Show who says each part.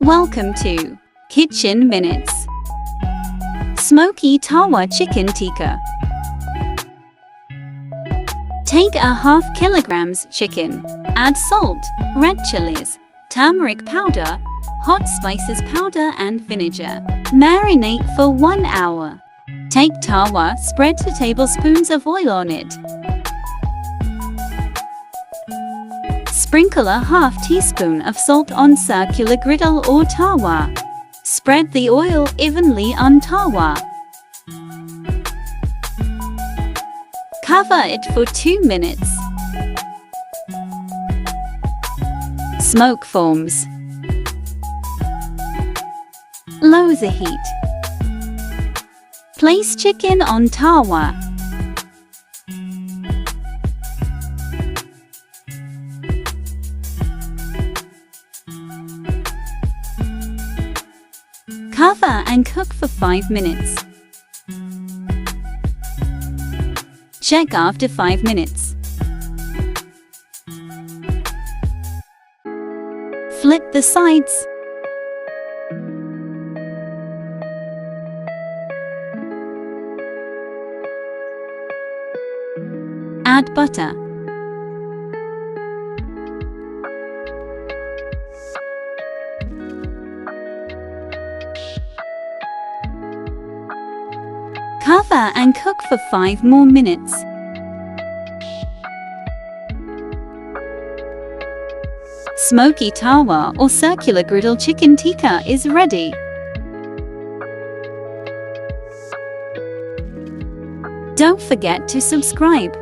Speaker 1: Welcome to Kitchen Minutes. Smokey Tawa Chicken Tikka. Take a half kilograms chicken. Add salt, red chilies, turmeric powder, hot spices powder and vinegar. Marinate for 1 hour. Take tawa, spread 2 tablespoons of oil on it. Sprinkle a half teaspoon of salt on circular griddle or tawa. Spread the oil evenly on tawa. Cover it for 2 minutes. Smoke forms. Lower the heat. Place chicken on tawa. Cover and cook for 5 minutes. Check after 5 minutes. Flip the sides. Add butter. Cover and cook for 5 more minutes. Smokey tawa or circular griddle chicken tikka is ready. Don't forget to subscribe.